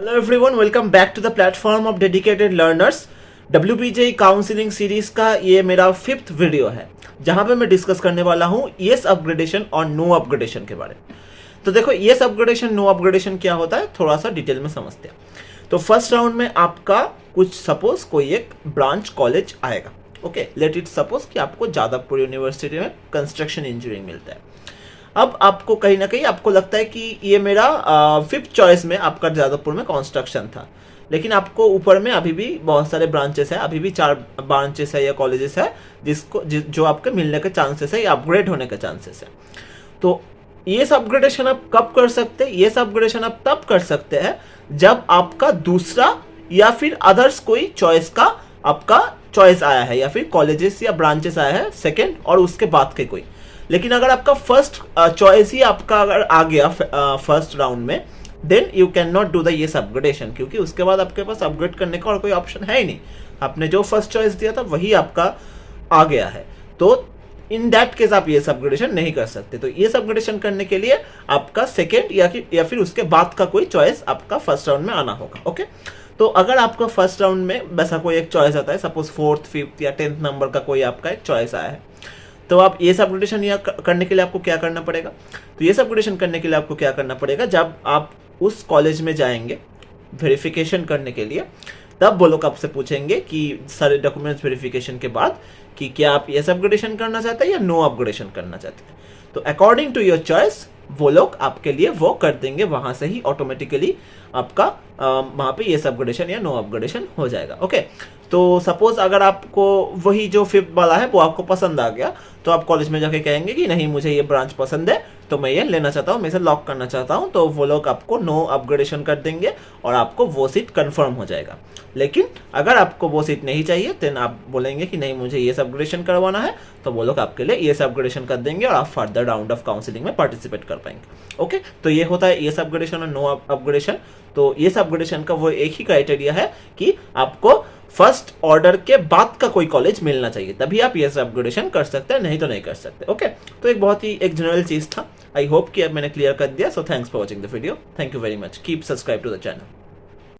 Hello everyone, welcome back to the platform of dedicated learners. WPJ counselling series का ये मेरा 5th video है जहां पे मैं डिस्कस करने वाला हूं येस अपग्रेडेशन और नो अपग्रेडेशन के बारे में। तो देखो, येस अपग्रेडेशन नो अपग्रेडेशन क्या होता है थोड़ा सा डिटेल में समझते हैं। तो फर्स्ट राउंड में आपका कुछ सपोज कोई एक ब्रांच कॉलेज आएगा। ओके, लेट इट सपोज कि आपको जादवपुर यूनिवर्सिटी में कंस्ट्रक्शन इंजीनियरिंग मिलता है। अब आपको कहीं ना कहीं आपको लगता है कि ये मेरा 5th चॉइस में आपका जादवपुर में कंस्ट्रक्शन था, लेकिन आपको ऊपर में अभी भी बहुत सारे ब्रांचेस है, अभी भी 4 ब्रांचेस है या कॉलेजेस है जो आपके मिलने के चांसेस है या अपग्रेड होने के चांसेस है। तो ये सब अपग्रेडेशन आप कब कर सकते हैं? ये सब अपग्रेडेशन आप तब कर सकते हैं जब आपका दूसरा या फिर अदर्स कोई चॉइस का आपका चॉइस आया है या फिर कॉलेजेस या ब्रांचेस आया है सेकेंड और उसके बाद के कोई। लेकिन अगर आपका फर्स्ट चॉइस ही आपका अगर आ गया फर्स्ट राउंड में, then you can not do the yes upgradation, क्योंकि उसके बाद आपके पास अपग्रेड करने का और कोई ऑप्शन है ही नहीं। आपने जो फर्स्ट चॉइस दिया था वही आपका आ गया है, तो इन दैट केस आप येस अपग्रेडेशन नहीं कर सकते। तो येस अपग्रेडेशन करने के लिए आपका सेकेंड या फिर उसके बाद का कोई चॉइस आपका फर्स्ट राउंड में आना होगा। ओके, तो अगर आपका फर्स्ट राउंड में वैसा कोई एक चॉइस आता है, सपोज 4th 5th या 10th नंबर का कोई आपका एक चॉइस आया है, तो आप ये अपग्रेडेशन करने के लिए आपको क्या करना पड़ेगा? तो ये अपग्रेडेशन करने के लिए आपको क्या करना पड़ेगा? जब आप उस कॉलेज में जाएंगे वेरिफिकेशन करने के लिए, तब वो लोग आपसे पूछेंगे कि सारे डॉक्यूमेंट्स वेरिफिकेशन के बाद कि क्या आप ये अपग्रेडेशन करना चाहते हैं या नो अपग्रेडेशन करना चाहते हैं। तो अकॉर्डिंग टू योर चॉइस वो लोग आपके लिए वो कर देंगे, वहां से ही ऑटोमेटिकली आपका वहां पे ये अपग्रेडेशन या नो अपग्रेडेशन हो जाएगा। ओके, तो सपोज अगर आपको वही जो 5th वाला है वो आपको पसंद आ गया, तो आप कॉलेज में जाके कहेंगे कि नहीं, मुझे ये ब्रांच पसंद है तो मैं ये लेना चाहता हूँ, मैं इसे लॉक करना चाहता हूँ, तो वो लोग आपको नो अपग्रेडेशन कर देंगे और आपको वो सीट कंफर्म हो जाएगा। लेकिन अगर आपको वो सीट नहीं चाहिए, देन आप बोलेंगे कि नहीं, मुझे ये अपग्रेडेशन करवाना है, तो वो लोग आपके लिए ये अपग्रेडेशन कर देंगे और आप फर्दर राउंड ऑफ काउंसलिंग में पार्टिसिपेट कर पाएंगे। ओके, तो ये होता है ये अपग्रेडेशन और नो अपग्रेडेशन। तो ये अपग्रेडेशन का वो एक ही क्राइटेरिया है कि आपको फर्स्ट ऑर्डर के बाद का कोई कॉलेज मिलना चाहिए, तभी आप ये अपग्रेडेशन कर सकते हैं, नहीं तो नहीं कर सकते। ओके, तो एक बहुत ही एक जनरल चीज था। आई होप कि अब मैंने क्लियर कर दिया। So thanks for watching the video. Thank you very much. Keep subscribe to the channel.